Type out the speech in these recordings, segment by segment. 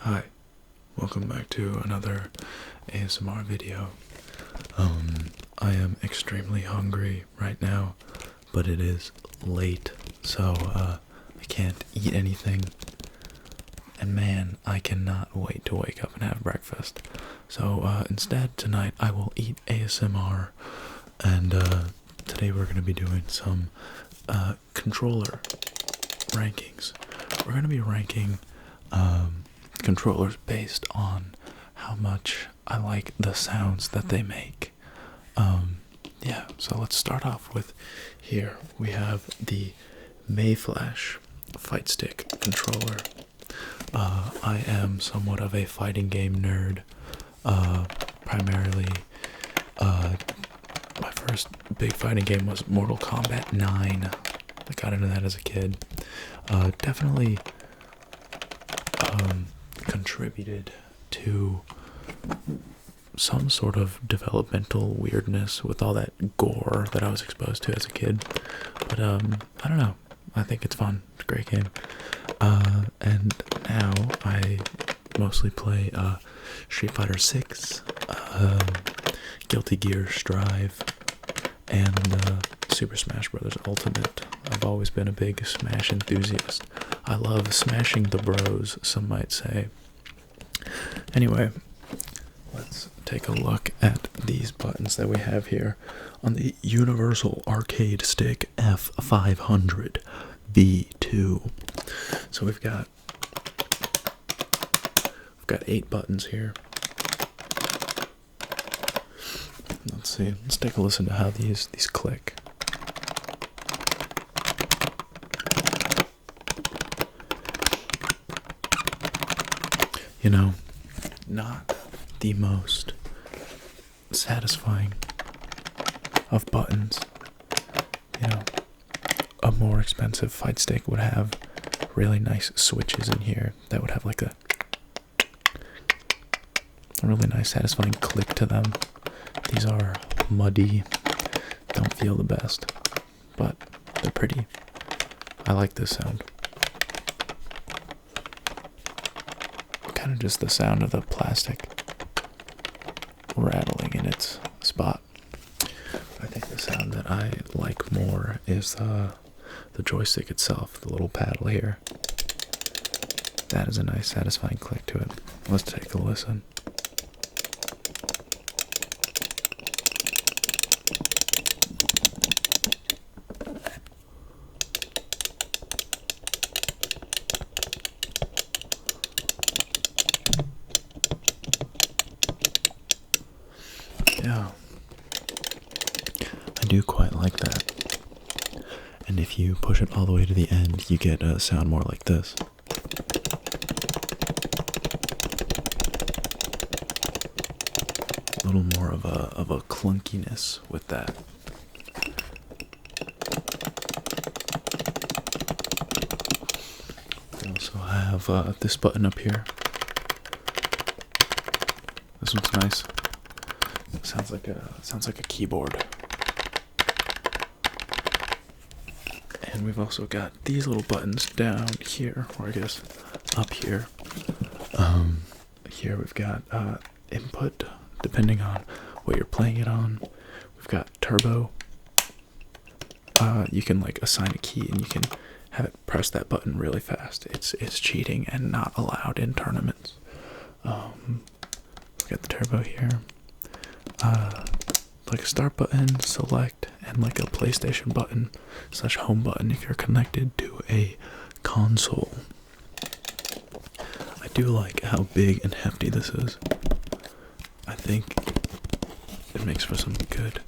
Hi, welcome back to another ASMR video. I am extremely hungry right now, but it is late, so I can't eat anything. And man, I cannot wait to wake up and have breakfast. So instead, tonight I will eat ASMR, and today we're going to be doing some controller rankings. We're going to be ranking controllers based on how much I like the sounds that they make. Yeah, so let's start off with here. We have the Mayflash Fight Stick controller. I am somewhat of a fighting game nerd. Primarily, my first big fighting game was Mortal Kombat 9. I got into that as a kid. Definitely contributed to some sort of developmental weirdness with all that gore that I was exposed to as a kid. But I don't know. I think it's fun. It's a great game. And now I mostly play Street Fighter 6, Guilty Gear Strive, and Super Smash Bros. Ultimate. I've always been a big Smash enthusiast. I love smashing the bros, some might say. Anyway, let's take a look at these buttons that we have here on the Universal Arcade Stick F500 V2. So we've got 8 buttons here. Let's see. Let's take a listen to how these click. You know, not the most satisfying of buttons. You know, a more expensive fight stick would have really nice switches in here that would have like a really nice satisfying click to them. These are muddy, don't feel the best, but they're pretty. I like this sound. Kind of just the sound of the plastic rattling in its spot. I think the sound that I like more is the joystick itself, the little paddle here. That is a nice satisfying click to it. Let's take a listen. Yeah, I do quite like that. And if you push it all the way to the end, you get a sound more like this. A little more of a clunkiness with that. We also have this button up here. This one's nice. Sounds like a keyboard. And we've also got these little buttons down here, or I guess up here. Here we've got input, depending on what you're playing it on. We've got turbo. You can like assign a key and you can have it press that button really fast. It's cheating and not allowed in tournaments. We've got the turbo here. Like a start button, select, and like a PlayStation button / home button if you're connected to a console. I do like how big and hefty this is. I think it makes for some good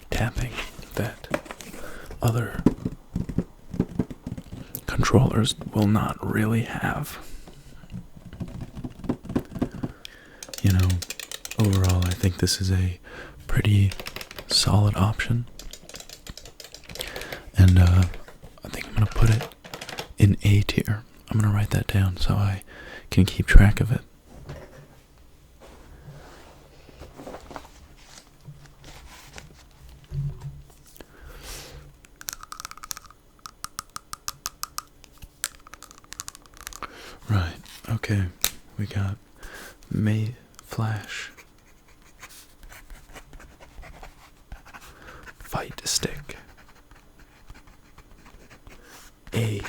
tapping that other controllers will not really have. You know, overall, I think this is a pretty solid option. And I think I'm going to put it in A tier. I'm going to write that down so I can keep track of it. Right, okay. We got May Flash, Fight Stick, A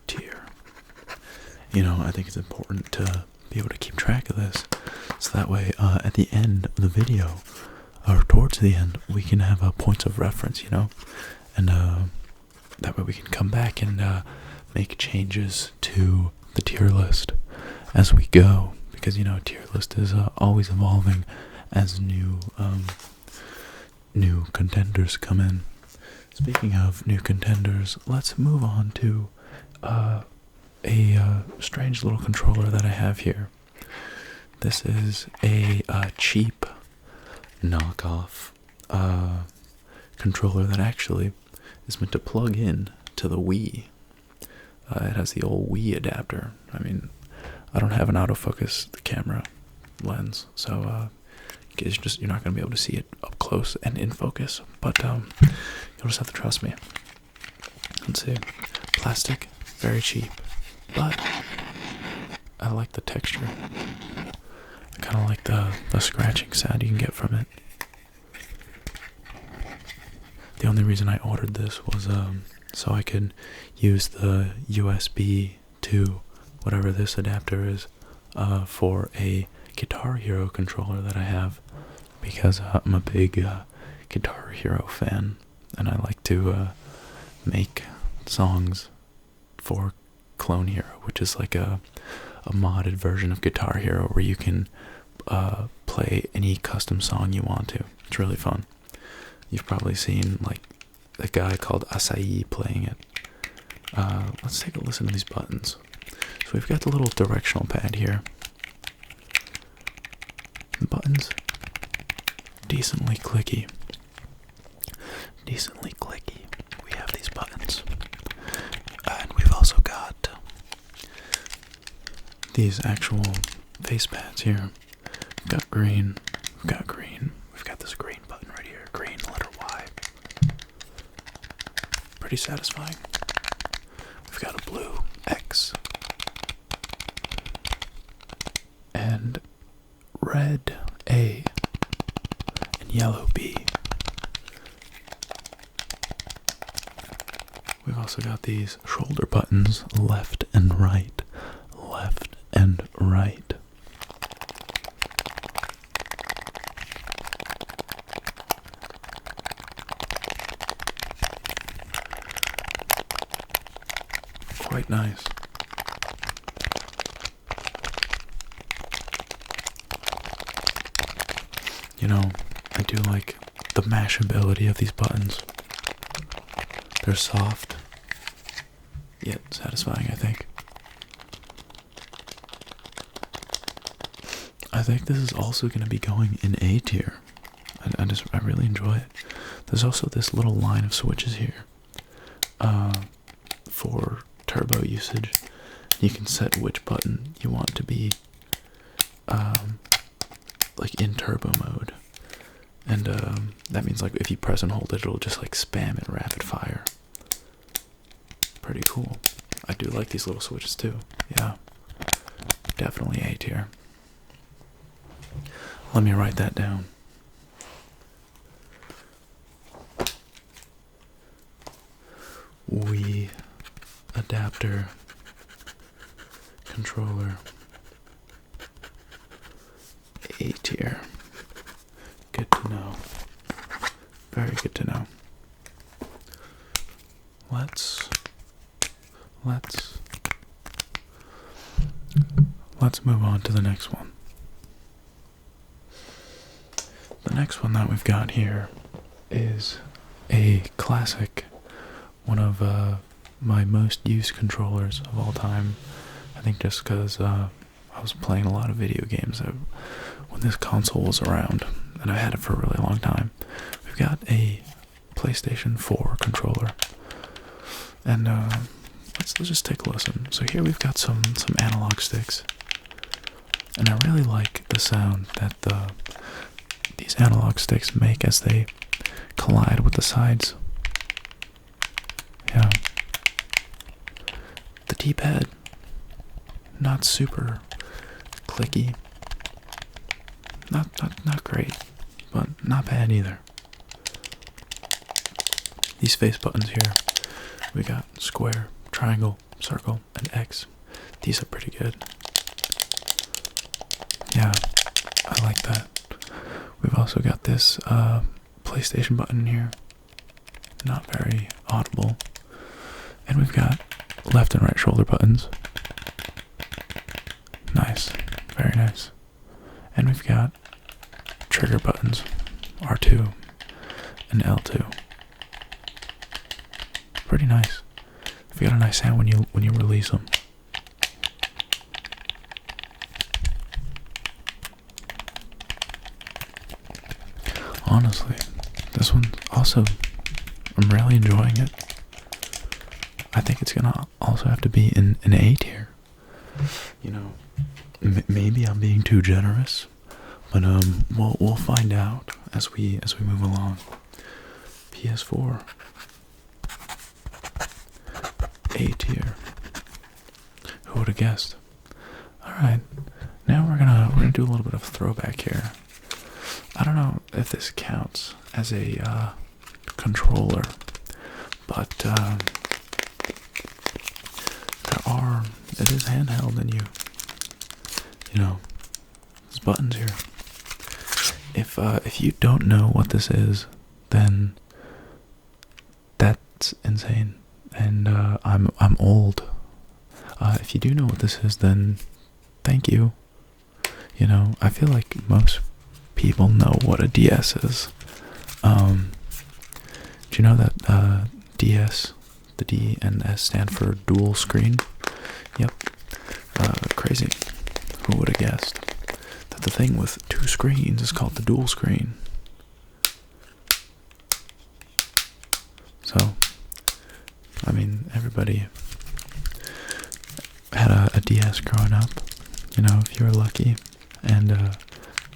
tier. You know, I think it's important to be able to keep track of this, so that way at the end of the video, or towards the end, we can have points of reference, you know, and that way we can come back and make changes to the tier list as we go, because, you know, a tier list is always evolving as new contenders come in. Speaking of new contenders, let's move on to a strange little controller that I have here. This is a cheap knockoff controller that actually is meant to plug in to the Wii. It has the old Wii adapter. I mean, I don't have an autofocus camera lens, so you're not going to be able to see it up close and in focus, but you'll just have to trust me. Let's see. Plastic, very cheap, but I like the texture. I kind of like the scratching sound you can get from it. The only reason I ordered this was so I could use the USB to whatever this adapter is for a Guitar Hero controller that I have, because I'm a big Guitar Hero fan, and I like to make songs for Clone Hero, which is like a modded version of Guitar Hero where you can play any custom song you want to. It's really fun. You've probably seen like a guy called Acai playing it. Let's take a listen to these buttons. So we've got the little directional pad here. The buttons, decently clicky. Decently clicky. We have these buttons. And we've also got these actual face pads here. We've got green. We've got green. We've got this green button right here. Green, letter Y. Pretty satisfying. We've got a blue X. And red A. And yellow B. We've also got these shoulder buttons, left and right. Left and right. Quite nice. You know, I do like the mashability of these buttons. They're soft, yet satisfying, I think. I think this is also going to be going in A tier. I really enjoy it. There's also this little line of switches here for turbo usage. You can set which button you want to be like in turbo mode, and that means like if you press and hold it, it'll just like spam it rapid fire. Pretty cool. I do like these little switches too. Yeah, definitely A tier. Let me write that down. Wii adapter controller, A tier. Good to know. Very good to know. Let's move on to the next one. The next one that we've got here is a classic, one of my most used controllers of all time. I think just because I was playing a lot of video games when this console was around, and I had it for a really long time. We've got a PlayStation 4 controller, and let's just take a listen. So here we've got some analog sticks, and I really like the sound that these analog sticks make as they collide with the sides. Yeah. The D-pad, not super clicky. Not great, but not bad either. These face buttons here, we got square, triangle, circle, and X. These are pretty good. Yeah, I like that. We've also got this PlayStation button here. Not very audible. And we've got left and right shoulder buttons. Nice, very nice. And we've got trigger buttons, R2 and L2. Pretty nice. We've got a nice sound when you release them. Honestly, this one also, I'm really enjoying it. I think it's gonna also have to be in an A tier. You know, maybe I'm being too generous, but we'll find out as we move along. PS4, A tier. Who would have guessed? All right, now we're gonna do a little bit of throwback here. I don't know if this counts as a controller, but it is handheld, and you know, there's buttons here. If you don't know what this is, then that's insane, and I'm old. If you do know what this is, then thank you. You know, I feel like most people know what a DS is. Do you know that DS, the D and S stand for dual screen? Yep. Crazy. Who would have guessed that the thing with two screens is called the dual screen? So, I mean, everybody had a DS growing up, you know, if you were lucky, and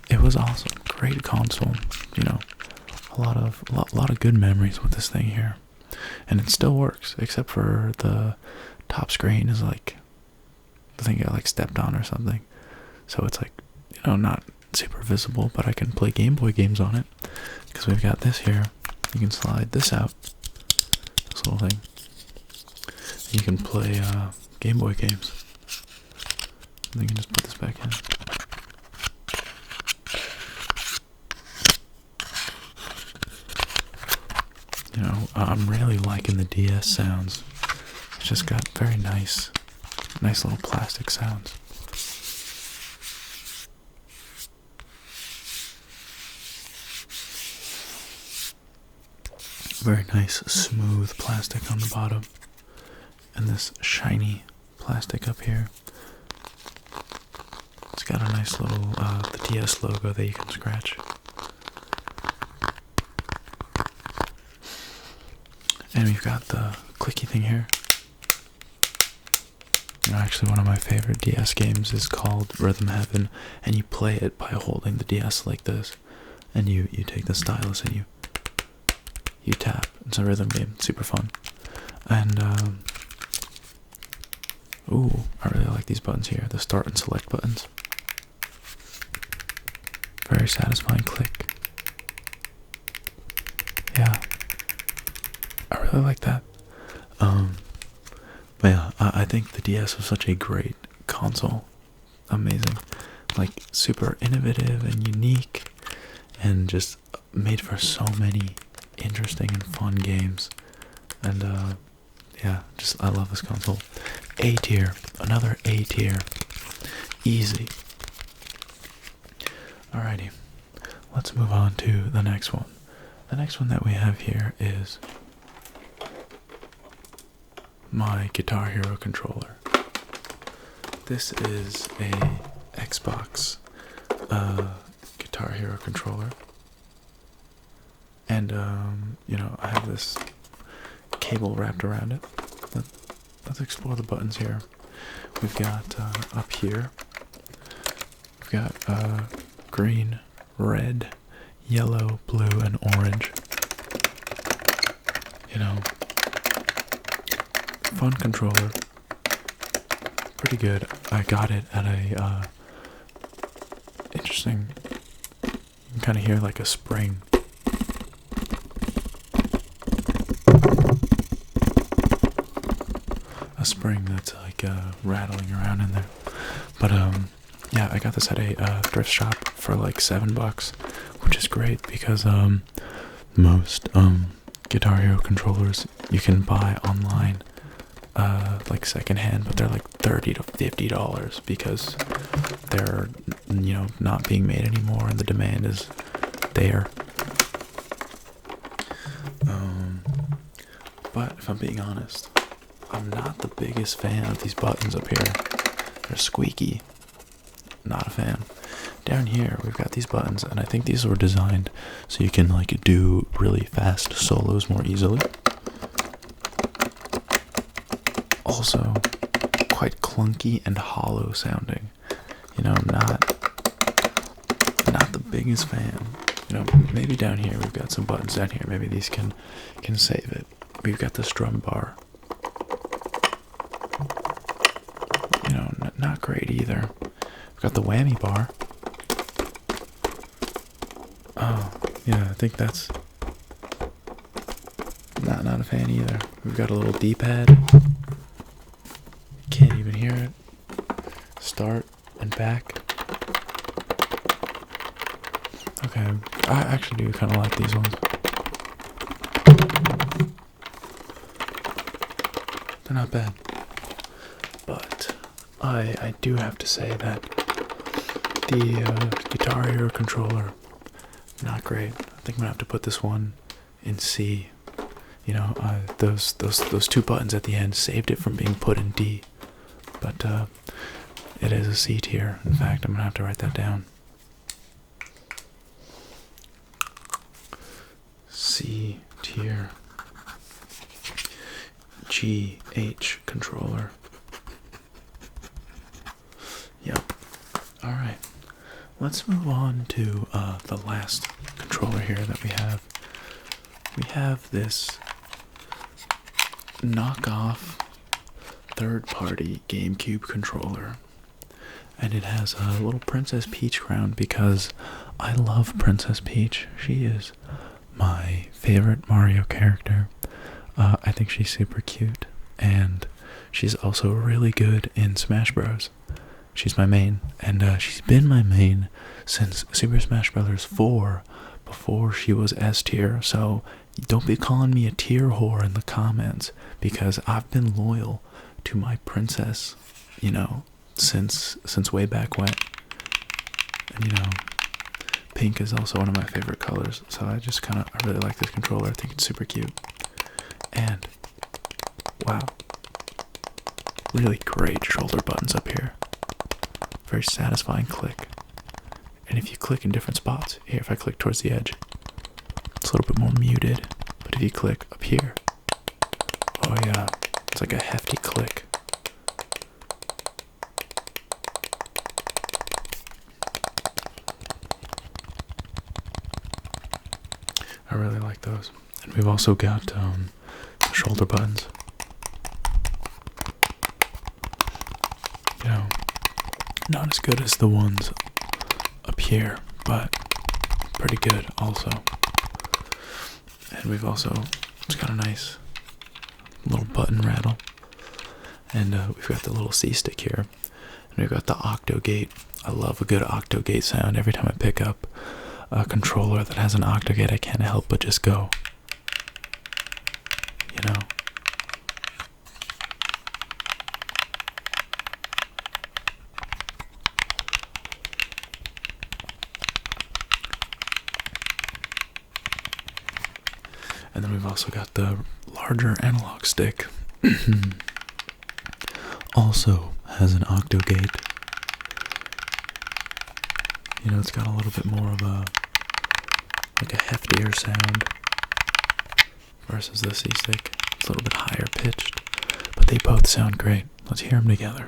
it was awesome. Great console, you know, a lot of good memories with this thing here, and it still works, except for the top screen is like, the thing got like stepped on or something, so it's like, you know, not super visible, but I can play Game Boy games on it, because we've got this here. You can slide this out, this little thing, and you can play Game Boy games, and then you can just put this back in. You know, I'm really liking the DS sounds. It's just got very nice little plastic sounds. Very nice, smooth plastic on the bottom, and this shiny plastic up here. It's got a nice little, the DS logo that you can scratch. And we've got the clicky thing here. You know, actually one of my favorite DS games is called Rhythm Heaven, and you play it by holding the DS like this, and you take the stylus and you tap. It's a rhythm game, it's super fun. And ooh, I really like these buttons here, the start and select buttons. Very satisfying click. Yeah, I really like that. But yeah, I think the DS was such a great console. Amazing. Like, super innovative and unique, and just made for so many interesting and fun games. And yeah, I love this console. A tier, another A tier. Easy. Alrighty, let's move on to the next one. The next one that we have here is my Guitar Hero controller. This is a Xbox Guitar Hero controller, and you know, I have this cable wrapped around it. Let's explore the buttons here. We've got up here, we've got green, red, yellow, blue, and orange. You know, fun controller, pretty good. I got it at a interesting. You can kind of hear like a spring. A spring that's like rattling around in there. But yeah, I got this at a thrift shop for like $7, which is great because most Guitar Hero controllers you can buy online like secondhand, but they're like $30 to $50 because they're, you know, not being made anymore and the demand is there. But if I'm being honest, I'm not the biggest fan of these buttons up here. They're squeaky. Not a fan. Down here we've got these buttons, and I think these were designed so you can like do really fast solos more easily. Also quite clunky and hollow sounding. You know, not the biggest fan. You know, maybe down here we've got some buttons down here. Maybe these can save it. We've got the strum bar. You know, not great either. We've got the whammy bar. Oh, yeah, I think that's not a fan either. We've got a little D-pad. Can't even hear it. Start and back. Okay, I actually do kind of like these ones. They're not bad. But I do have to say that the Guitar Hero controller, not great. I think I'm gonna have to put this one in C. You know, those two buttons at the end saved it from being put in D. But it is a C tier. In fact, I'm gonna have to write that down. C tier. GH controller. Yep. Alright. Let's move on to the last controller here that we have. We have this knockoff third-party GameCube controller. And it has a little Princess Peach crown because I love Princess Peach. She is my favorite Mario character. I think she's super cute, and she's also really good in Smash Bros. She's my main, and she's been my main since Super Smash Bros. 4, before she was S tier, so don't be calling me a tier whore in the comments, because I've been loyal to my princess, you know, since way back when. And you know, pink is also one of my favorite colors, so I really like this controller. I think it's super cute. And wow, really great shoulder buttons up here. Very satisfying click. And if you click in different spots, here if I click towards the edge, it's a little bit more muted. But if you click up here, oh yeah, it's like a hefty click. I really like those. And we've also got the shoulder buttons. You know, not as good as the ones up here, but pretty good also. And we've also, it's got a nice little button rattle. And we've got the little C stick here. And we've got the octo gate. I love a good octo gate sound. Every time I pick up a controller that has an octo gate, I can't help but just go, you know. And then we've also got the larger analog stick. Also has an octo gate. You know, it's got a little bit more of a, like a heftier sound versus the C-stick. It's a little bit higher pitched, but they both sound great. Let's hear them together.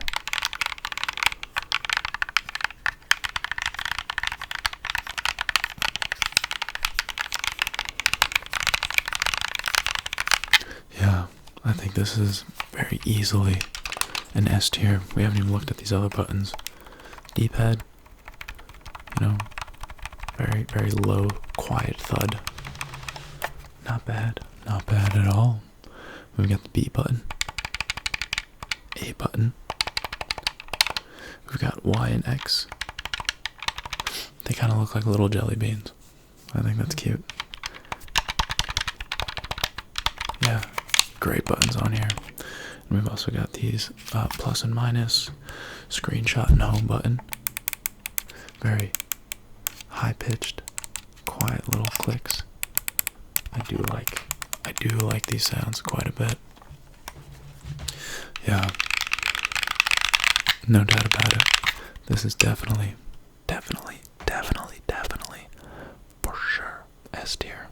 Yeah, I think this is very easily an S tier. We haven't even looked at these other buttons. D-pad, you know, very, very low, quiet thud. Not bad. Not bad at all. We've got the B button. A button. We've got Y and X. They kind of look like little jelly beans. I think that's cute. Yeah, great buttons on here. And we've also got these plus and minus, screenshot and home button. Very high-pitched, quiet little clicks. I do like these sounds quite a bit. Yeah, no doubt about it. This is definitely for sure S tier.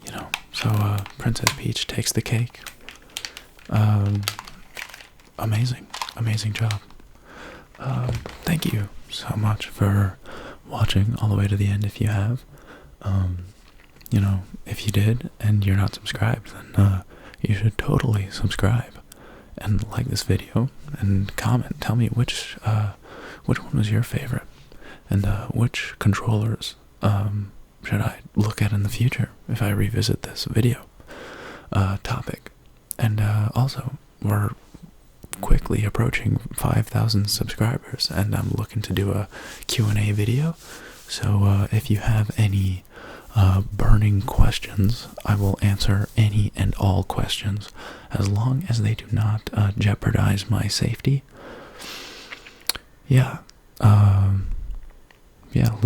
You know, so Princess Peach takes the cake. Amazing job. Thank you so much for watching all the way to the end. If you have, you know, if you did and you're not subscribed, then you should totally subscribe and like this video and comment. Tell me which one was your favorite, and which controllers should I look at in the future if I revisit this video topic. And also, we're quickly approaching 5,000 subscribers, and I'm looking to do a Q&A video. So if you have any burning questions, I will answer any and all questions, as long as they do not jeopardize my safety. Yeah,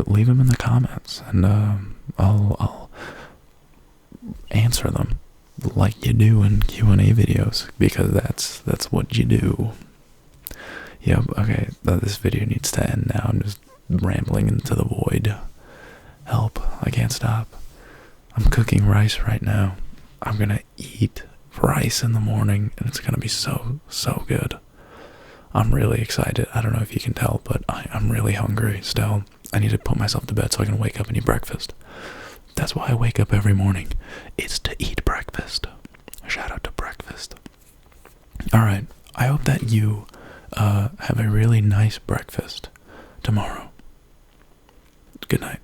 leave them in the comments, and I'll answer them like you do in Q&A videos, because that's what you do. Yep, okay, this video needs to end now. I'm just rambling into the void. Help, I can't stop. I'm cooking rice right now. I'm gonna eat rice in the morning, and it's gonna be so good. I'm really excited. I don't know if you can tell, but I'm really hungry still. I need to put myself to bed so I can wake up and eat breakfast. That's why I wake up every morning. It's to eat breakfast. Shout out to breakfast. Alright, I hope that you have a really nice breakfast tomorrow. Good night.